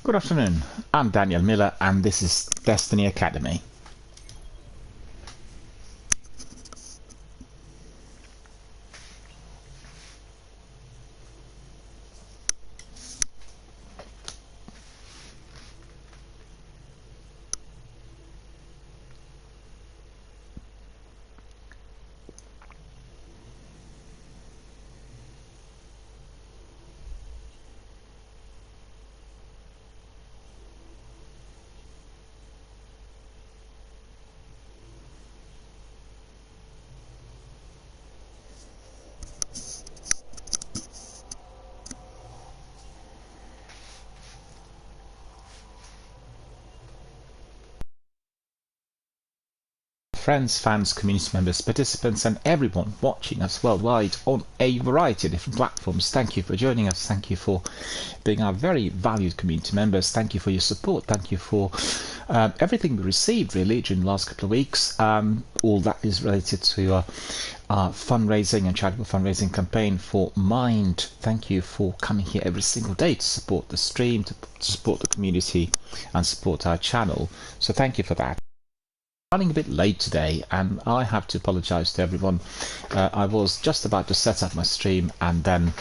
Good afternoon, I'm Daniel Miller and this is Destiny Academy. Friends, fans, community members, participants and everyone watching us worldwide on a variety of different platforms, thank you for joining us, thank you for being our very valued community members, thank you for your support, thank you for everything we received really during the last couple of weeks, all that is related to our fundraising and charitable fundraising campaign for Mind. Thank you for coming here every single day to support the stream, to support the community and support our channel, so thank you for that. Running a bit late today and I have to apologize to everyone. I was just about to set up my stream and then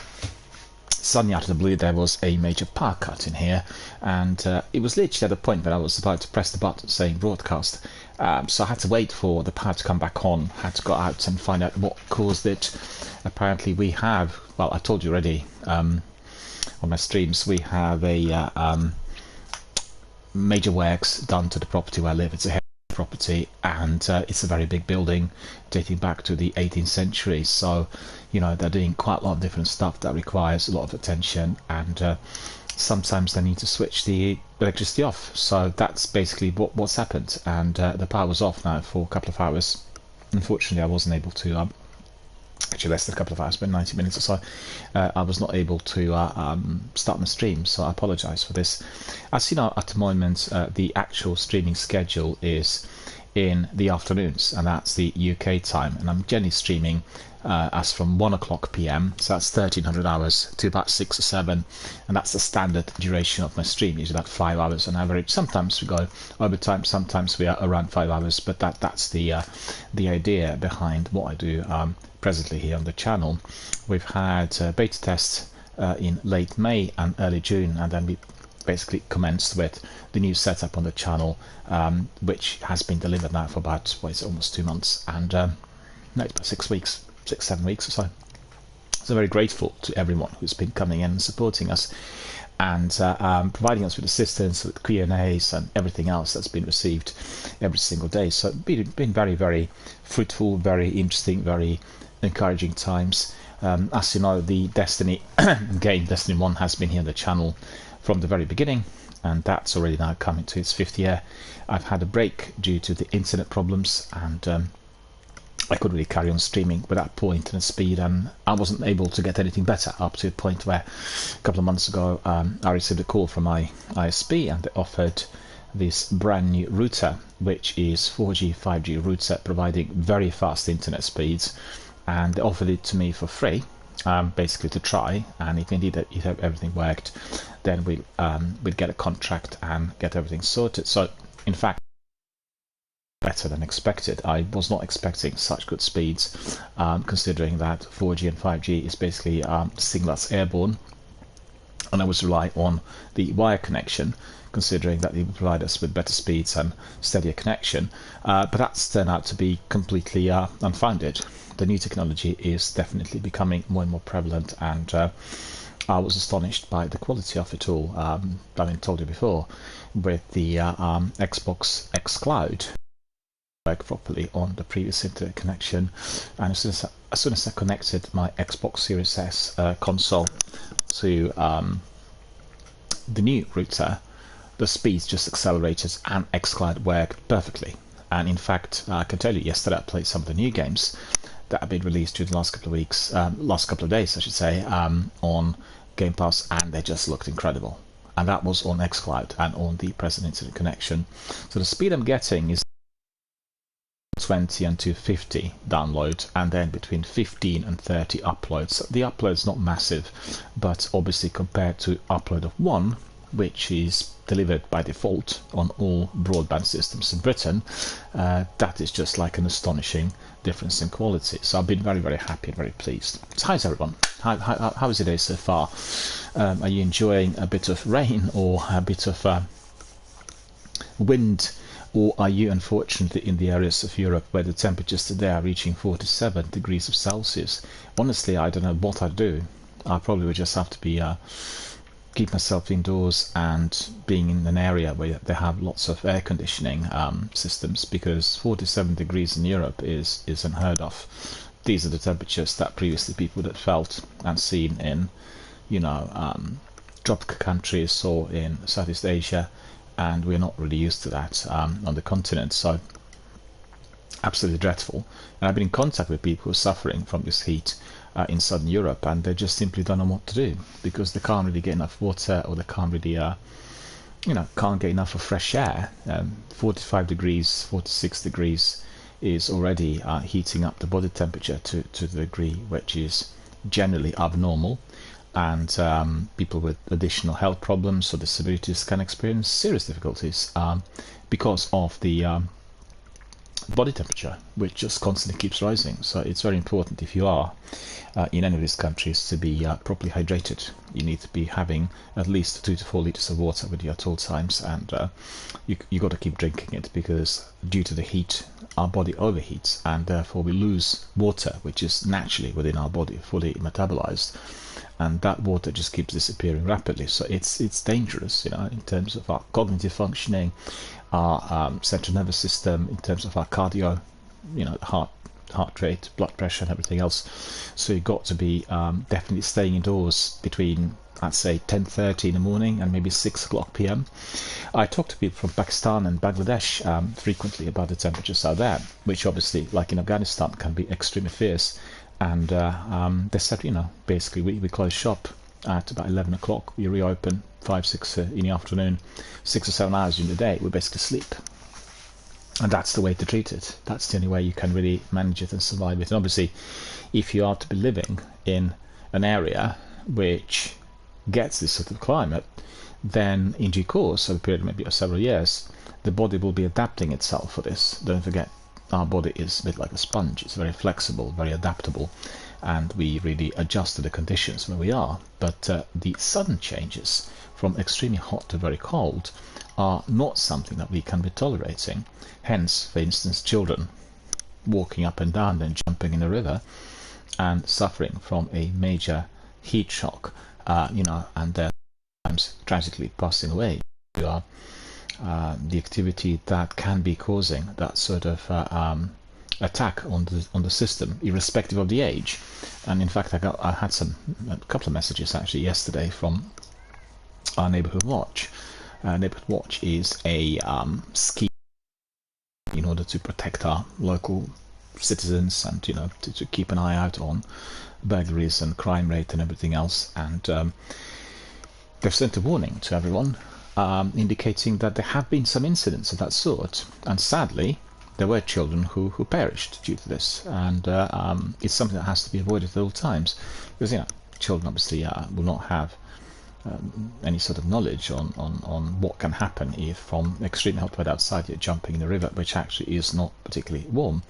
suddenly out of the blue there was a major power cut in here, and it was literally at the point that I was about to press the button saying broadcast, so I had to wait for the power to come back on, had to go out and find out what caused it. Apparently we have, well, I told you already on my streams, we have a major works done to the property where I live. It's a property and it's a very big building dating back to the 18th century, so you know they're doing quite a lot of different stuff that requires a lot of attention, and sometimes they need to switch the electricity off, so that's basically what's happened, and the power was off now for a couple of hours. Unfortunately I wasn't able to actually less than a couple of hours, but 90 minutes or so, I was not able to start my stream, so I apologize for this. As you know, at the moment the actual streaming schedule is in the afternoons, and that's the UK time, and I'm generally streaming as from 1 o'clock PM, so that's 1300 hours to about 6 or 7, and that's the standard duration of my stream, usually about 5 hours on average. Sometimes we go overtime, sometimes we are around 5 hours, but that's the idea behind what I do presently here on the channel. We've had beta tests in late May and early June, and then we basically commenced with the new setup on the channel, which has been delivered now for about, well, it's almost 2 months, and no, it's about 6 weeks, 6-7 weeks or so. So very grateful to everyone who's been coming in and supporting us and providing us with assistance, with Q&As and everything else that's been received every single day. So it's been very, very fruitful, very interesting, very encouraging times. As you know, the Destiny game, Destiny 1, has been here on the channel from the very beginning, and that's already now coming to its 5th year. I've had a break due to the internet problems, and I couldn't really carry on streaming with that poor internet speed, and I wasn't able to get anything better up to a point where a couple of months ago I received a call from my ISP, and they offered this brand new router, which is 4G 5G router providing very fast internet speeds, and they offered it to me for free, basically to try, and if indeed if everything worked, then we'd get a contract and get everything sorted. So in fact, better than expected. I was not expecting such good speeds, considering that 4G and 5G is basically single-us airborne, and I was relying on the wire connection, considering that it would provide us with better speeds and steadier connection, but that's turned out to be completely unfounded. The new technology is definitely becoming more and more prevalent, and I was astonished by the quality of it all. I told you before, with the Xbox xCloud work properly on the previous internet connection, and as soon as I connected my Xbox Series S console to the new router, the speeds just accelerated and xCloud worked perfectly. And in fact, I can tell you, yesterday I played some of the new games that have been released during the last couple of weeks, last couple of days I should say, on Game Pass, and they just looked incredible. And that was on xCloud and on the present internet connection. So the speed I'm getting is 20 and 250 download, and then between 15 and 30 uploads. The upload's not massive, but obviously compared to upload of 1, which is delivered by default on all broadband systems in Britain, that is just like an astonishing difference in quality. So I've been very, very happy and very pleased. So how's everyone? How is your day so far? Are you enjoying a bit of rain or a bit of wind? Or are you unfortunately in the areas of Europe where the temperatures today are reaching 47 degrees of Celsius? Honestly, I don't know what I'd do. I probably would just have to be keep myself indoors and being in an area where they have lots of air conditioning systems, because 47 degrees in Europe is unheard of. These are the temperatures that previously people would have felt and seen in, you know, tropical countries or in Southeast Asia, and we're not really used to that on the continent. So absolutely dreadful. And I've been in contact with people who are suffering from this heat in southern Europe, and they just simply don't know what to do, because they can't really get enough water, or they can't really can't get enough of fresh air. 45 degrees, 46 degrees is already heating up the body temperature to the degree which is generally abnormal, and people with additional health problems or disabilities can experience serious difficulties because of the body temperature, which just constantly keeps rising. So it's very important, if you are in any of these countries, to be properly hydrated. You need to be having at least 2 to 4 liters of water with you at all times, and you got to keep drinking it, because due to the heat our body overheats, and therefore we lose water which is naturally within our body fully metabolized, and that water just keeps disappearing rapidly. So it's dangerous, in terms of our cognitive functioning, our central nervous system, in terms of our cardio, heart rate, blood pressure and everything else. So you've got to be definitely staying indoors between, I'd say, 10:30 in the morning and maybe 6 o'clock p.m. I talk to people from Pakistan and Bangladesh frequently about the temperatures out there, which obviously, like in Afghanistan, can be extremely fierce. And they said, basically we close shop at about 11 o'clock, we reopen 5-6 in the afternoon, 6 or 7 hours in the day, we basically sleep. And that's the way to treat it. That's the only way you can really manage it and survive it. And obviously, if you are to be living in an area which gets this sort of climate, then in due course, over a period maybe of several years, the body will be adapting itself for this. Don't forget, our body is a bit like a sponge. It's very flexible, very adaptable, and we really adjust to the conditions where we are. But the sudden changes from extremely hot to very cold are not something that we can be tolerating. Hence, for instance, children walking up and down and jumping in a river and suffering from a major heat shock, and then sometimes tragically passing away. The activity that can be causing that sort of attack on the system, irrespective of the age. And in fact, I had a couple of messages actually yesterday from our Neighbourhood Watch. Neighbourhood Watch is a scheme in order to protect our local citizens and to keep an eye out on burglaries and crime rate and everything else. And they've sent a warning to everyone, indicating that there have been some incidents of that sort, and sadly there were children who perished due to this. And it's something that has to be avoided at all times, because children obviously will not have any sort of knowledge on what can happen if from extreme hot weather outside you're jumping in a river which actually is not particularly warm,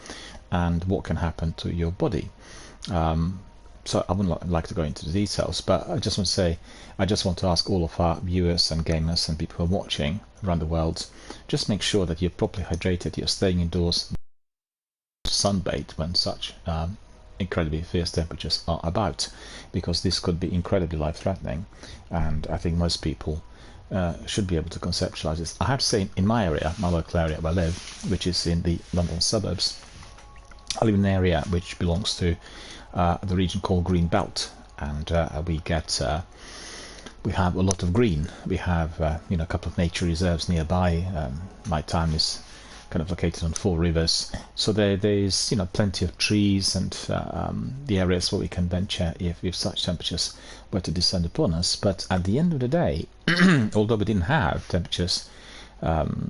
and what can happen to your body. So I wouldn't like to go into the details, but I just want to say, I just want to ask all of our viewers and gamers and people who are watching around the world, just make sure that you're properly hydrated, you're staying indoors, sunbathe when such incredibly fierce temperatures are about, because this could be incredibly life-threatening. And I think most people should be able to conceptualize this. I have to say, in my area, my local area where I live, which is in the London suburbs, I live in an area which belongs to the region called Green Belt, and we have a lot of green. We have a couple of nature reserves nearby. My town is kind of located on 4 rivers, so there's plenty of trees and the areas where we can venture if such temperatures were to descend upon us. But at the end of the day, although we didn't have temperatures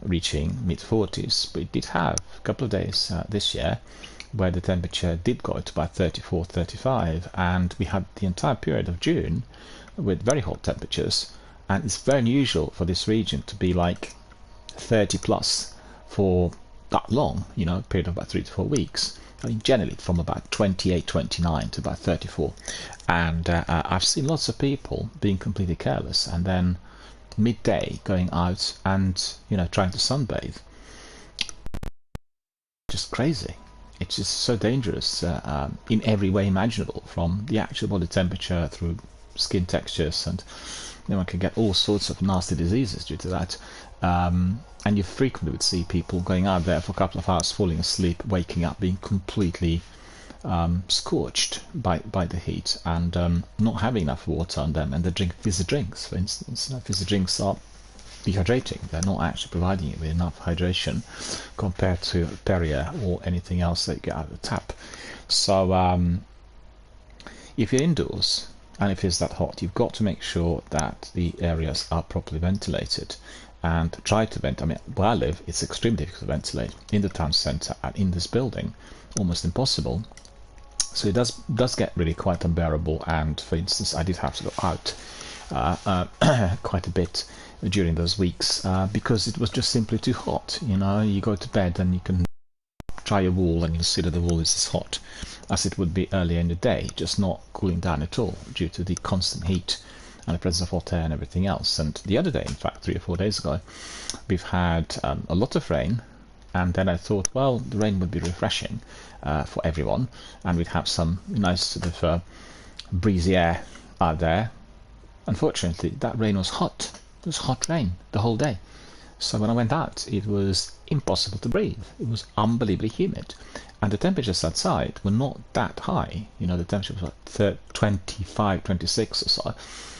reaching mid-40s, but we did have a couple of days this year where the temperature did go to about 34-35, and we had the entire period of June with very hot temperatures, and it's very unusual for this region to be like 30 plus for that long, you know, period of about 3 to 4 weeks. I mean, generally from about 28, 29 to about 34. And I've seen lots of people being completely careless and then midday going out and, you know, trying to sunbathe. Just crazy. It's just so dangerous in every way imaginable, from the actual body temperature through skin textures, and one can get all sorts of nasty diseases due to that. And you frequently would see people going out there for a couple of hours, falling asleep, waking up, being completely scorched by the heat, and not having enough water on them. And they drink fizzy drinks, for instance. Fizzy drinks are dehydrating. They're not actually providing you with enough hydration compared to Perrier or anything else that you get out of the tap. So if you're indoors and if it's that hot, you've got to make sure that the areas are properly ventilated, and try to ventilate. I mean, where I live, it's extremely difficult to ventilate in the town centre and in this building, almost impossible. So it does get really quite unbearable. And for instance, I did have to go out quite a bit during those weeks because it was just simply too hot. You know, you go to bed and you can try a wool and you'll see that the wool is as hot as it would be earlier in the day, just not cooling down at all due to the constant heat and the presence of hot air and everything else. And the other day, in fact 3 or 4 days ago, we've had a lot of rain, and then I thought, well, the rain would be refreshing for everyone, and we'd have some nice sort of breezy air out there. Unfortunately, that rain was hot. It was hot rain the whole day. So when I went out, it was impossible to breathe. It was unbelievably humid. And the temperatures outside were not that high. You know, the temperature was like 25, 26 or so,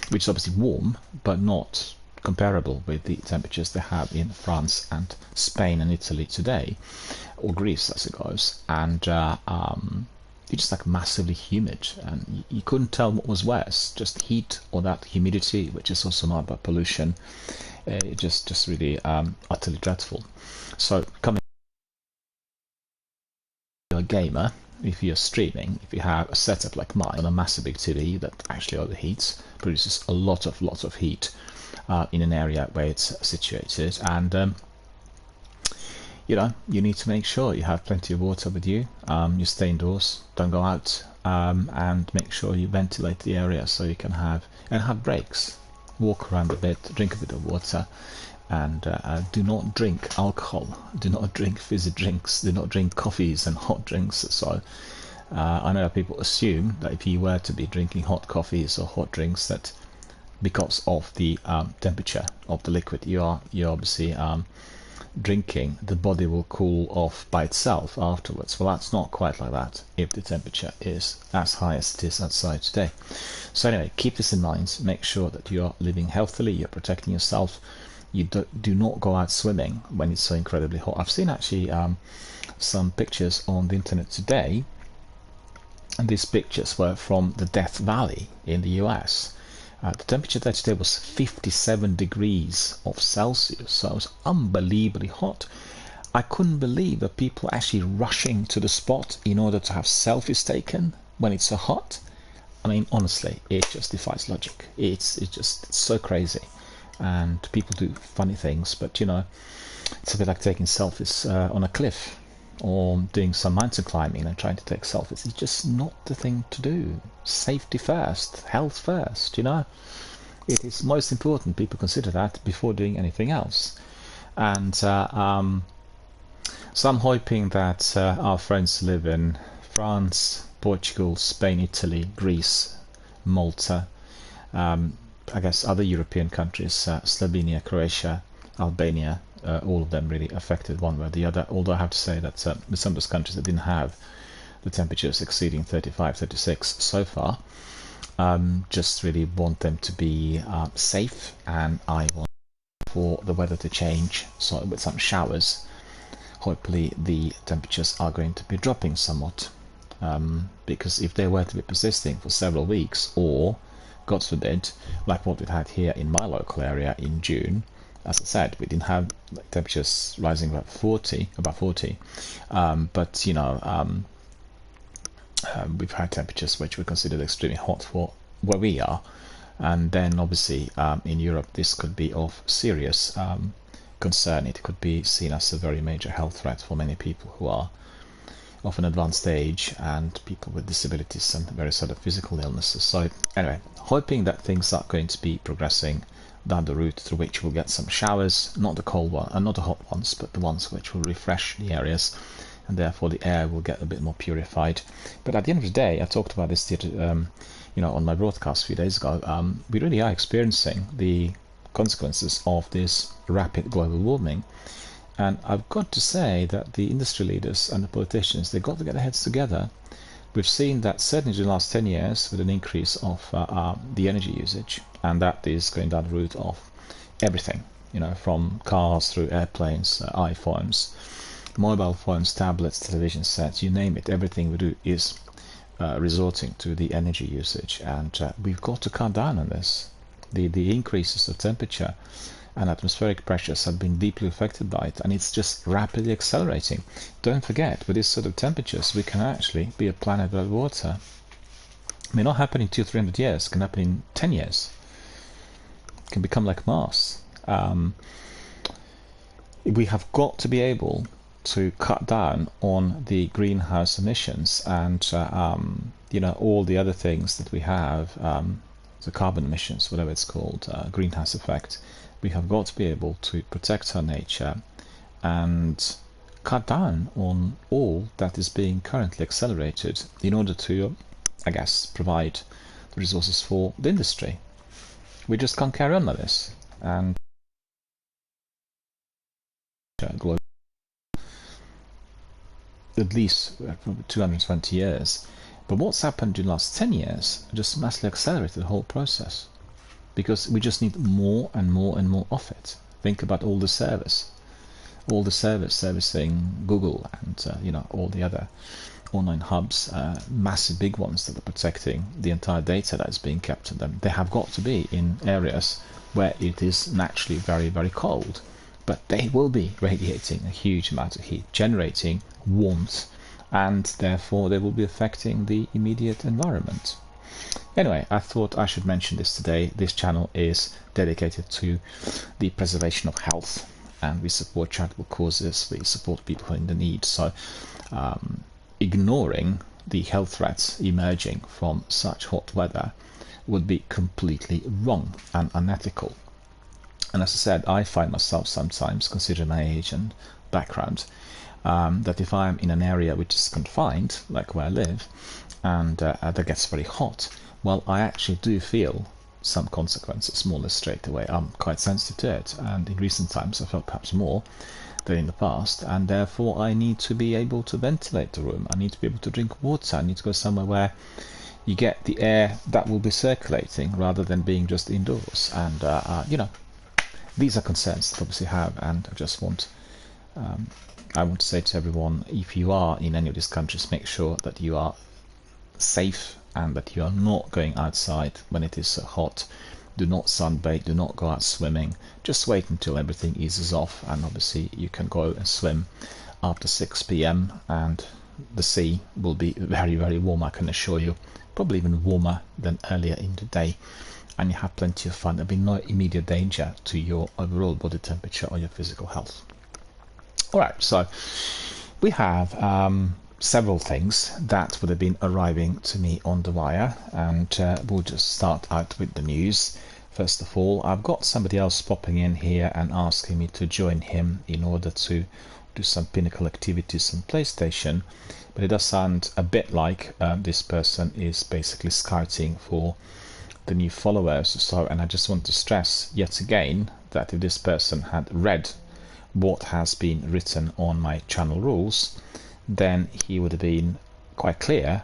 which is obviously warm, but not comparable with the temperatures they have in France and Spain and Italy today, or Greece as it goes. And it's just like massively humid, and you couldn't tell what was worse, just heat or that humidity, which is also not about pollution. It just really utterly dreadful. So coming to a gamer, if you're streaming, if you have a setup like mine on a massive big TV that actually overheats, produces a lot of heat in an area where it's situated, and you know, you need to make sure you have plenty of water with you. You stay indoors, don't go out, and make sure you ventilate the area so you can have breaks. Walk around a bit, drink a bit of water, and do not drink alcohol. Do not drink fizzy drinks. Do not drink coffees and hot drinks. So I know that people assume that if you were to be drinking hot coffees or hot drinks, that because of the temperature of the liquid you're obviously drinking, the body will cool off by itself afterwards. Well, that's not quite like that if the temperature is as high as it is outside today. So anyway, keep this in mind. Make sure that you're living healthily, you're protecting yourself. You do not go out swimming when it's so incredibly hot. I've seen actually some pictures on the internet today, and these pictures were from the Death Valley in the US. The temperature there today was 57 degrees of Celsius, so it was unbelievably hot. I couldn't believe that people are actually rushing to the spot in order to have selfies taken when it's so hot. I mean, honestly, it just defies logic. It's so crazy, and people do funny things, but you know, it's a bit like taking selfies on a cliff, or doing some mountain climbing and trying to take selfies. It's just not the thing to do. Safety first, health first, you know. It is most important people consider that before doing anything else. And so I'm hoping that our friends live in France, Portugal, Spain, Italy, Greece, Malta, I guess other European countries, Slovenia, Croatia, Albania, all of them really affected one way or the other. Although I have to say that with some of those countries that didn't have the temperatures exceeding 35, 36 so far, just really want them to be safe, and I want for the weather to change. So with some showers, hopefully the temperatures are going to be dropping somewhat, because if they were to be persisting for several weeks, or God forbid, like what we've had here in my local area in June, as I said, we didn't have temperatures rising about 40, but you know, we've had temperatures which we considered extremely hot for where we are. And then obviously in Europe this could be of serious concern. It could be seen as a very major health threat for many people who are of an advanced age and people with disabilities and various other physical illnesses. So anyway, hoping that things are going to be progressing down the route through which we'll get some showers, not the cold one and not the hot ones, but the ones which will refresh the areas, and therefore the air will get a bit more purified. But at the end of the day, I talked about this on my broadcast a few days ago. We really are experiencing the consequences of this rapid global warming, and I've got to say that the industry leaders and the politicians, they've got to get their heads together. We've seen that certainly in the last 10 years with an increase of the energy usage, and that is going down the route of everything, from cars through airplanes, iPhones, mobile phones, tablets, television sets, you name it. Everything we do is resorting to the energy usage, and we've got to cut down on this. The increases of temperature and atmospheric pressures have been deeply affected by it, and it's just rapidly accelerating. Don't forget, with these sort of temperatures, we can actually be a planet without water. It may not happen in 200-300 years, it can happen in 10 years. It can become like Mars. We have got to be able to cut down on the greenhouse emissions and all the other things that we have, the carbon emissions, whatever it's called, greenhouse effect. We have got to be able to protect our nature and cut down on all that is being currently accelerated in order to, I guess, provide the resources for the industry. We just can't carry on like this. And global, at least 220 years. But what's happened in the last 10 years just massively accelerated the whole process, because we just need more and more and more of it. Think about all the servers servicing Google and all the other online hubs, massive big ones that are protecting the entire data that is being kept in them. They have got to be in areas where it is naturally very, very cold, but they will be radiating a huge amount of heat, generating warmth, and therefore they will be affecting the immediate environment. Anyway, I thought I should mention this today. This channel is dedicated to the preservation of health, and we support charitable causes, we support people who are in the need. So ignoring the health threats emerging from such hot weather would be completely wrong and unethical. And as I said, I find myself sometimes, considering my age and background, that if I'm in an area which is confined, like where I live, and that gets very hot, well, I actually do feel some consequences more or less straight away. I'm quite sensitive to it, and in recent times I felt perhaps more than in the past, and therefore I need to be able to ventilate the room. I need to be able to drink water. I need to go somewhere where you get the air that will be circulating rather than being just indoors. And these are concerns that I obviously have, and I just want to say to everyone, if you are in any of these countries, make sure that you are safe and that you are not going outside when it is so hot. Do not sunbathe, do not go out swimming. Just wait until everything eases off, and obviously you can go and swim after 6 p.m. and the sea will be very, very warm, I can assure you, probably even warmer than earlier in the day, and you have plenty of fun. There'll be no immediate danger to your overall body temperature or your physical health. Alright, so we have several things that would have been arriving to me on the wire, and we'll just start out with the news. First of all, I've got somebody else popping in here and asking me to join him in order to do some Pinnacle activities on PlayStation, but it does sound a bit like this person is basically scouting for the new followers or so, and I just want to stress yet again that if this person had read what has been written on my channel rules, then he would have been quite clear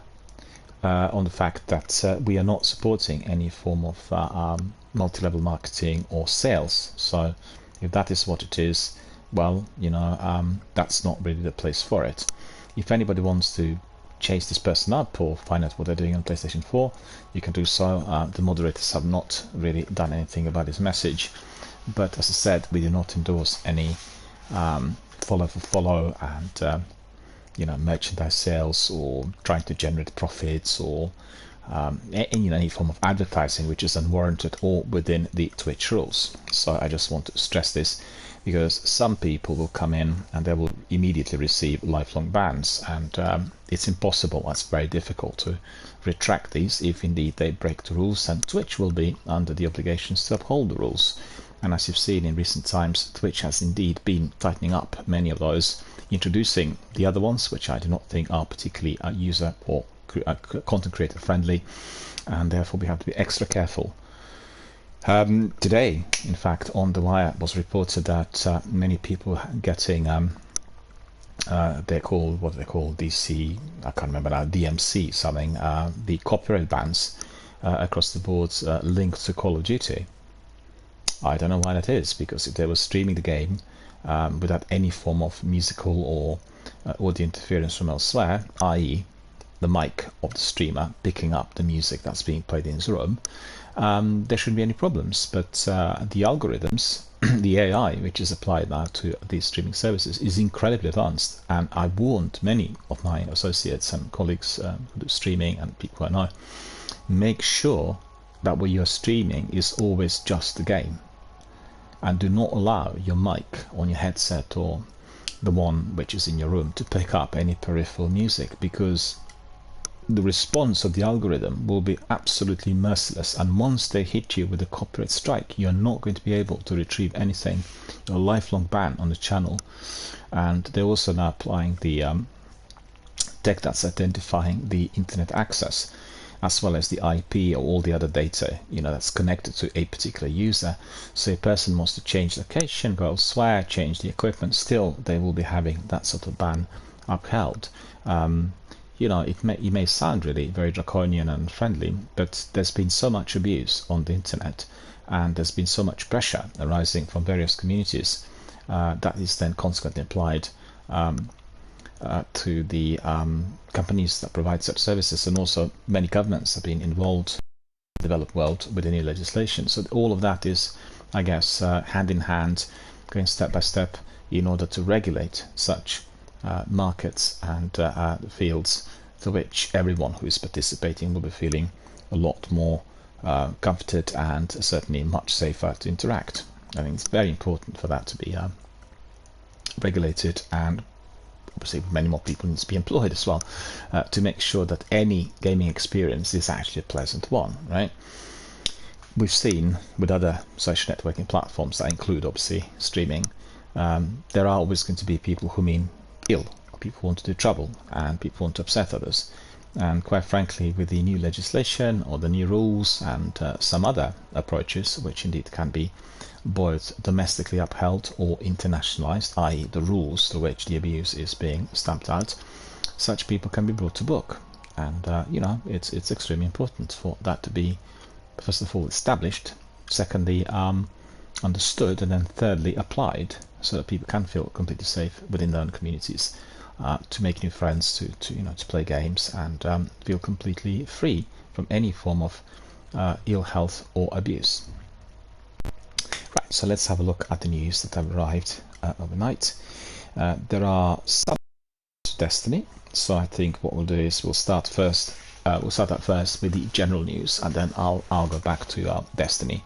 on the fact that we are not supporting any form of multi-level marketing or sales. So if that is what it is, well, that's not really the place for it. If anybody wants to chase this person up or find out what they're doing on PlayStation 4, you can do so. The moderators have not really done anything about this message, but as I said, we do not endorse any follow for follow and merchandise sales or trying to generate profits or any form of advertising which is unwarranted or within the Twitch rules. So I just want to stress this, because some people will come in and they will immediately receive lifelong bans, and it's impossible, it's very difficult to retract these if indeed they break the rules, and Twitch will be under the obligations to uphold the rules. And as you've seen in recent times, Twitch has indeed been tightening up many of those, introducing the other ones which I do not think are particularly user or content creator friendly, and therefore we have to be extra careful. Today, in fact, on The Wire was reported that many people are getting they're called, what are they called, DC, I can't remember now, DMC something, the copyright bans across the board linked to Call of Duty. I don't know why that is, because if they were streaming the game without any form of musical or audio interference from elsewhere, i.e. the mic of the streamer picking up the music that's being played in his room, there shouldn't be any problems. But the algorithms, the AI which is applied now to these streaming services is incredibly advanced, and I warned many of my associates and colleagues who do streaming and people who I know, make sure that what you're streaming is always just the game, and do not allow your mic on your headset or the one which is in your room to pick up any peripheral music, because the response of the algorithm will be absolutely merciless, and once they hit you with a copyright strike, you're not going to be able to retrieve anything. A lifelong ban on the channel. And they're also now applying the tech that's identifying the internet access, as well as the IP or all the other data, that's connected to a particular user. So a person wants to change location, go elsewhere, change the equipment, still they will be having that sort of ban upheld. It may sound really very draconian and friendly, but there's been so much abuse on the internet, and there's been so much pressure arising from various communities that is then consequently applied to the companies that provide such services, and also many governments have been involved in the developed world with the new legislation. So all of that is, I guess, hand in hand, going step by step in order to regulate such markets and fields to which everyone who is participating will be feeling a lot more comforted and certainly much safer to interact. I think it's very important for that to be regulated, and obviously many more people need to be employed as well to make sure that any gaming experience is actually a pleasant one, right? We've seen with other social networking platforms that include obviously streaming, there are always going to be people who mean ill, people who want to do trouble, and people want to upset others. And quite frankly, with the new legislation or the new rules and some other approaches, which indeed can be both domestically upheld or internationalized, i.e. the rules to which the abuse is being stamped out, such people can be brought to book. And it's extremely important for that to be, first of all, established, secondly understood, and then thirdly applied, so that people can feel completely safe within their own communities to make new friends, to play games, and feel completely free from any form of ill health or abuse. Right, so let's have a look at the news that have arrived overnight. There are some Destiny, so I think what we'll do is we'll start out first with the general news, and then I'll go back to Destiny,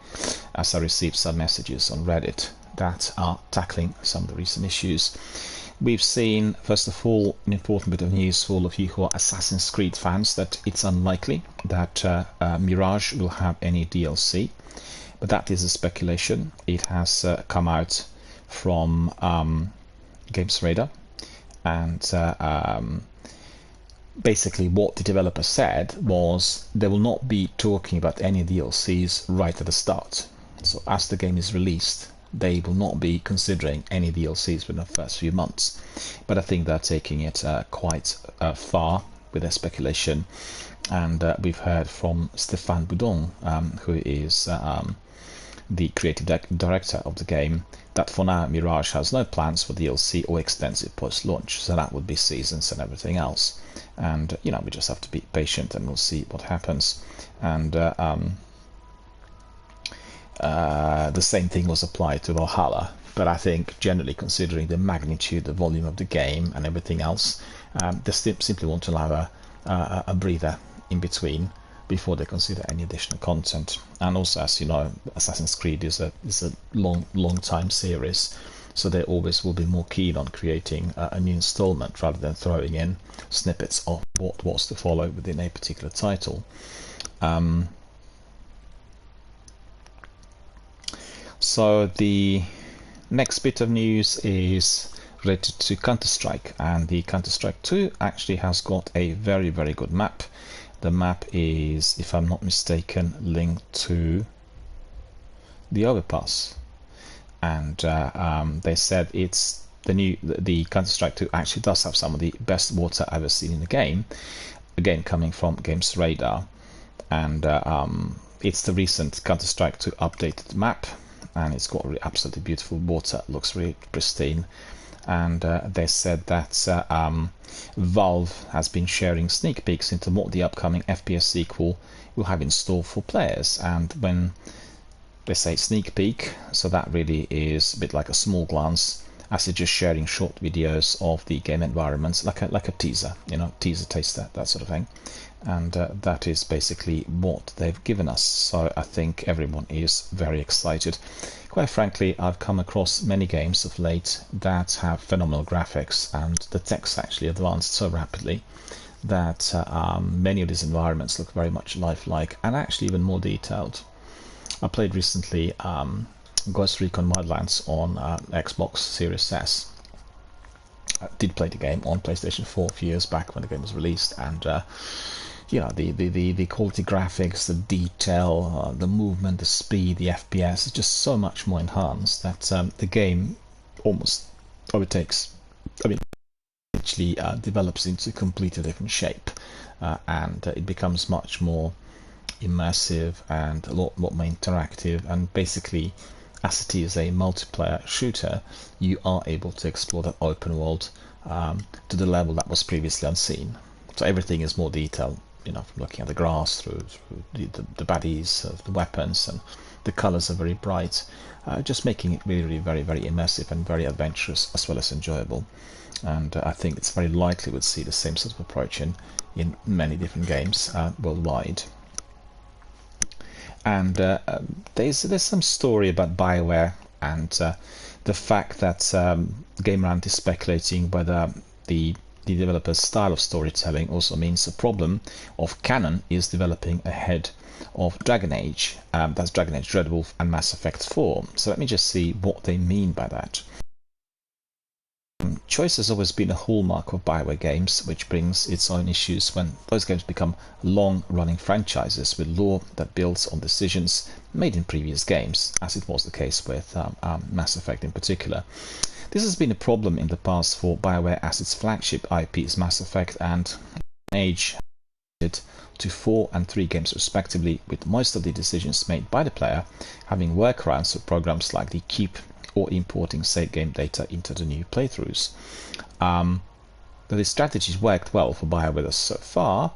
as I received some messages on Reddit that are tackling some of the recent issues. We've seen, first of all, an important bit of news for all of you who are Assassin's Creed fans, that it's unlikely that Mirage will have any DLC, but that is a speculation. It has come out from Games Radar, and basically what the developer said was they will not be talking about any DLCs right at the start. So as the game is released, they will not be considering any DLCs within the first few months. But I think they're taking it quite far with their speculation. And we've heard from Stéphane Boudon, who is the creative director of the game, that for now Mirage has no plans for DLC or extensive post-launch. So that would be seasons and everything else. And we just have to be patient, and we'll see what happens. And the same thing was applied to Valhalla, but I think generally, considering the magnitude, the volume of the game and everything else, they simply want to allow a breather in between before they consider any additional content. And also, as you know, Assassin's Creed is a long time series, so they always will be more keen on creating a new installment rather than throwing in snippets of what was to follow within a particular title. So the next bit of news is related to Counter-Strike, and the Counter-Strike 2 actually has got a very good map. The map is, if I'm not mistaken, linked to the overpass, and they said it's the Counter-Strike 2 actually does have some of the best water I've ever seen in the game, again coming from Games Radar, and it's the recent Counter-Strike 2 updated map, and it's got really absolutely beautiful water, looks really pristine. And they said that Valve has been sharing sneak peeks into what the upcoming FPS sequel will have in store for players. And when they say sneak peek, so that really is a bit like a small glance, as they're just sharing short videos of the game environments, like a teaser, teaser taster, that sort of thing. And that is basically what they've given us. So I think everyone is very excited. Quite frankly, I've come across many games of late that have phenomenal graphics, and the text actually advanced so rapidly that many of these environments look very much lifelike and actually even more detailed. I played recently Ghost Recon Wildlands on Xbox Series S. I did play the game on PlayStation 4 a few years back when the game was released, and the quality graphics, the detail, the movement, the speed, the FPS is just so much more enhanced that the game almost overtakes, actually develops into a completely different shape, and it becomes much more immersive and a lot more interactive. And basically, as it is a multiplayer shooter, you are able to explore that open world to the level that was previously unseen. So everything is more detailed, from looking at the grass through the baddies, the weapons, and the colors are very bright, just making it really very immersive and very adventurous as well as enjoyable. And I think it's very likely we'll see the same sort of approach in many different games worldwide. And there's some story about BioWare and the fact that GameRant is speculating whether the developer's style of storytelling also means a problem of canon is developing ahead of Dragon Age. That's Dragon Age Dreadwolf and Mass Effect 4. So let me just see what they mean by that. Choice has always been a hallmark of BioWare games, which brings its own issues when those games become long-running franchises with lore that builds on decisions made in previous games, as it was the case with Mass Effect in particular. This has been a problem in the past for BioWare, as its flagship IPs Mass Effect and Age to 4 and 3 games respectively, with most of the decisions made by the player having workarounds for programs like the Keep or importing save game data into the new playthroughs. But the strategy's worked well for BioWare so far.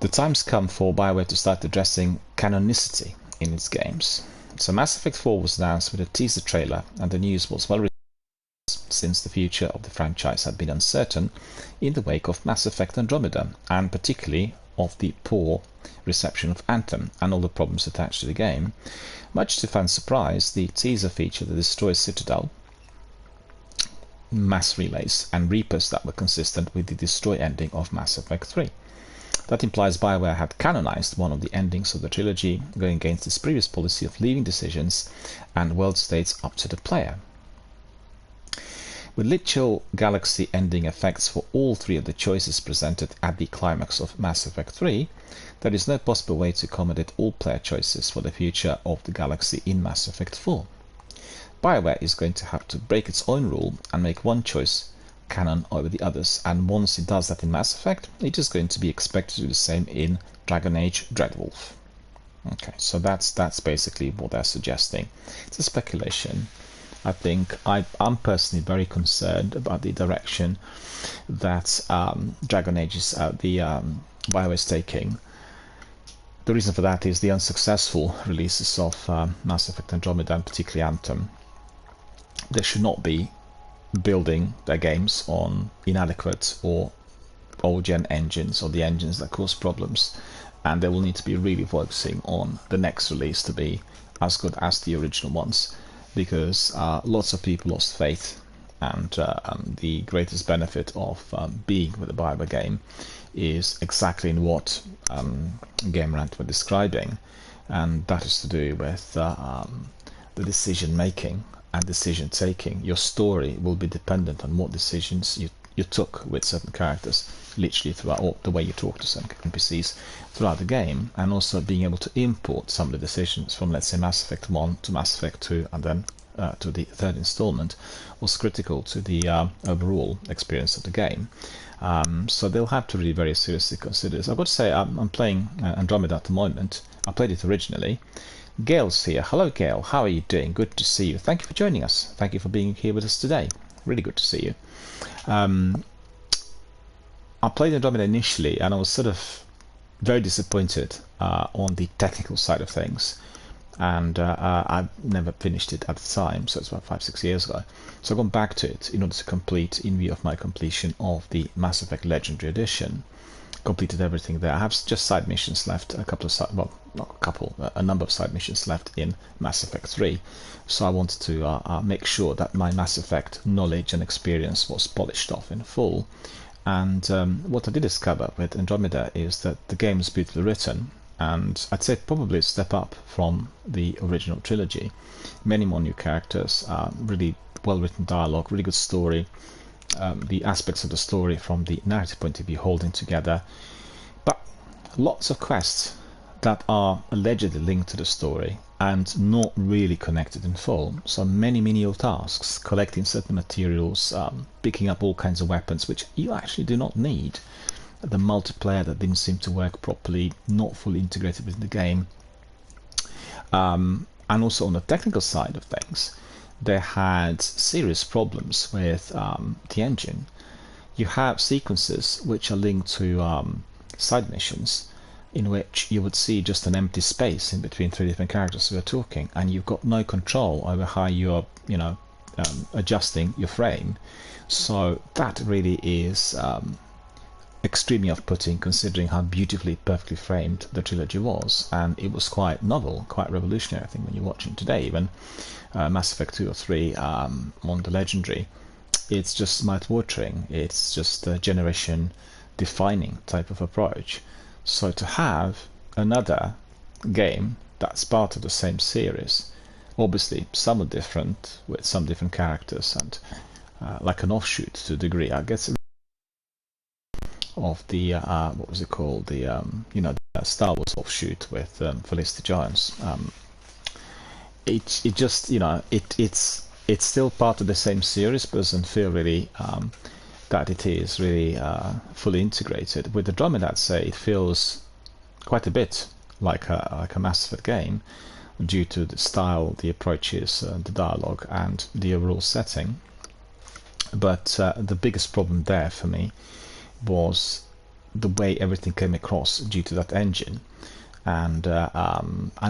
The time's come for BioWare to start addressing canonicity in its games. So Mass Effect 4 was announced with a teaser trailer, and the news was well received since the future of the franchise had been uncertain in the wake of Mass Effect Andromeda, and particularly of the poor reception of Anthem and all the problems attached to the game. Much to fans' surprise, the teaser featured the Destroy Citadel, mass relays, and Reapers that were consistent with the Destroy ending of Mass Effect 3. That implies BioWare had canonized one of the endings of the trilogy, going against its previous policy of leaving decisions and world states up to the player. With literal galaxy ending effects for all 3 of the choices presented at the climax of Mass Effect 3, there is no possible way to accommodate all player choices for the future of the galaxy in Mass Effect 4. BioWare is going to have to break its own rule and make one choice canon over the others, and once it does that in Mass Effect, it is going to be expected to do the same in Dragon Age Dreadwolf. Okay, so that's basically what they're suggesting. It's a speculation. I think I'm personally very concerned about the direction that Dragon Age is BioWare is taking. The reason for that is the unsuccessful releases of Mass Effect Andromeda, and particularly Anthem. They should not be building their games on inadequate or old-gen engines, or the engines that cause problems. and they will need to be really focusing on the next release to be as good as the original ones, because lots of people lost faith, and the greatest benefit of being with the BioWare game is exactly in what Game Rant were describing, and that is to do with the decision making and decision taking. Your story will be dependent on what decisions you took with certain characters, literally throughout the way you talk to some NPCs throughout the game, and also being able to import some of the decisions from, let's say, Mass Effect 1 to Mass Effect 2 and then to the third installment was critical to the overall experience of the game. So they'll have to really very seriously consider this. I've got to say, I'm playing Andromeda at the moment. I played it originally. Gail's here. Hello, Gail. How are you doing? Good to see you. Thank you for joining us. Thank you for being here with us today. Really good to see you. I played Andromeda initially, and I was sort of very disappointed on the technical side of things. And I never finished it at the time, so it's about 5-6 years ago. So I've gone back to it in order to complete, in view of my completion of the Mass Effect Legendary Edition. Completed everything there. I have just side missions left, a number of side missions left in Mass Effect 3. So I wanted to make sure that my Mass Effect knowledge and experience was polished off in full. And what I did discover with Andromeda is that the game is beautifully written, and I'd say probably a step up from the original trilogy. Many more new characters, really well written dialogue, really good story. The aspects of the story from the narrative point of view holding together, but lots of quests that are allegedly linked to the story and not really connected in full. So many menial tasks, collecting certain materials, picking up all kinds of weapons which you actually do not need. The multiplayer that didn't seem to work properly, not fully integrated within the game. And also on the technical side of things, they had serious problems with the engine. You have sequences which are linked to side missions in which you would see just an empty space in between three different characters who are talking, and you've got no control over how you're, adjusting your frame. So that really is extremely off-putting, considering how beautifully, perfectly framed the trilogy was, and it was quite novel, quite revolutionary. I think when you're watching today, even Mass Effect 2 or 3 on the Legendary, it's just mouth-watering. It's just a generation-defining type of approach. So to have another game that's part of the same series, obviously somewhat different, with some different characters, and like an offshoot to a degree, I guess, of the what was it called, the the Star Wars offshoot with Felicity Jones. It just it's still part of the same series, but doesn't feel really that it is really fully integrated. With Andromeda, I'd say it feels quite a bit like a Mass Effect game, due to the style, the approaches, the dialogue, and the overall setting. But the biggest problem there for me was the way everything came across due to that engine, and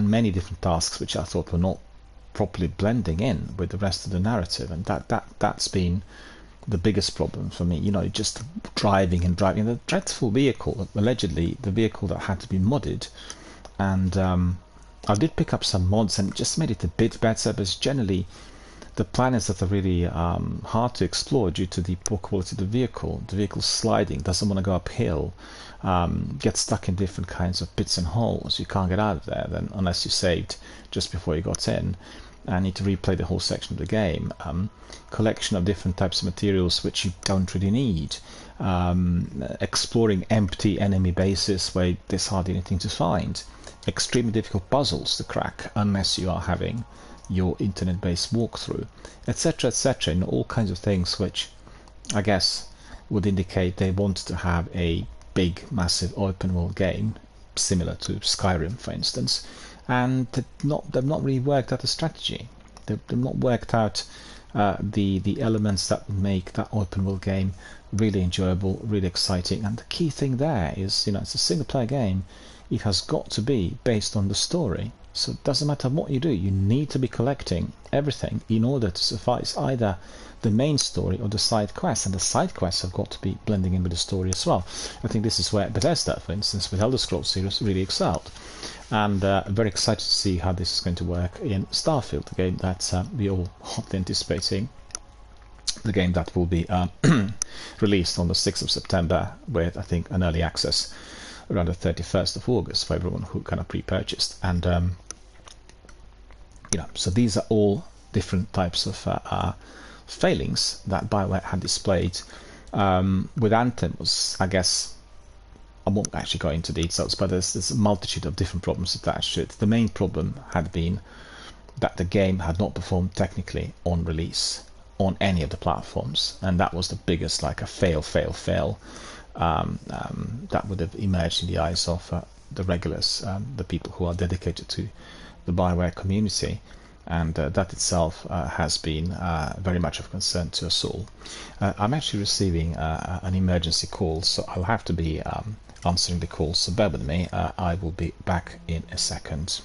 many different tasks which I thought were not properly blending in with the rest of the narrative, and that's been the biggest problem for me. Just driving the dreadful vehicle, allegedly the vehicle that had to be modded, and I did pick up some mods and it just made it a bit better, but generally the planets that are really hard to explore due to the poor quality of the vehicle. The vehicle's sliding, doesn't want to go uphill, gets stuck in different kinds of pits and holes. You can't get out of there then unless you saved just before you got in, and need to replay the whole section of the game. Collection of different types of materials which you don't really need. Exploring empty enemy bases where there's hardly anything to find. Extremely difficult puzzles to crack unless you are having your internet-based walkthrough, etc., etc., and all kinds of things which I guess would indicate they want to have a big, massive open-world game similar to Skyrim, for instance, and they've not really worked out a strategy. They've not worked out the elements that would make that open-world game really enjoyable, really exciting. And the key thing there is, it's a single-player game. It has got to be based on the story. So it doesn't matter what you do, you need to be collecting everything in order to suffice either the main story or the side quests, and the side quests have got to be blending in with the story as well. I think this is where Bethesda, for instance, with Elder Scrolls series really excelled, and I'm very excited to see how this is going to work in Starfield, the game that we all hotly anticipating, the game that will be released on the 6th of September with, I think, an early access around the 31st of August for everyone who kind of pre-purchased. And so these are all different types of failings that BioWare had displayed. With Anthem was, I guess, I won't actually go into details, but there's a multitude of different problems attached to it. The main problem had been that the game had not performed technically on release on any of the platforms, and that was the biggest, like, a fail that would have emerged in the eyes of the regulars, the people who are dedicated to the BioWare community, and that itself has been very much of concern to us all. I'm actually receiving an emergency call, so I'll have to be answering the call, so bear with me. I will be back in a second.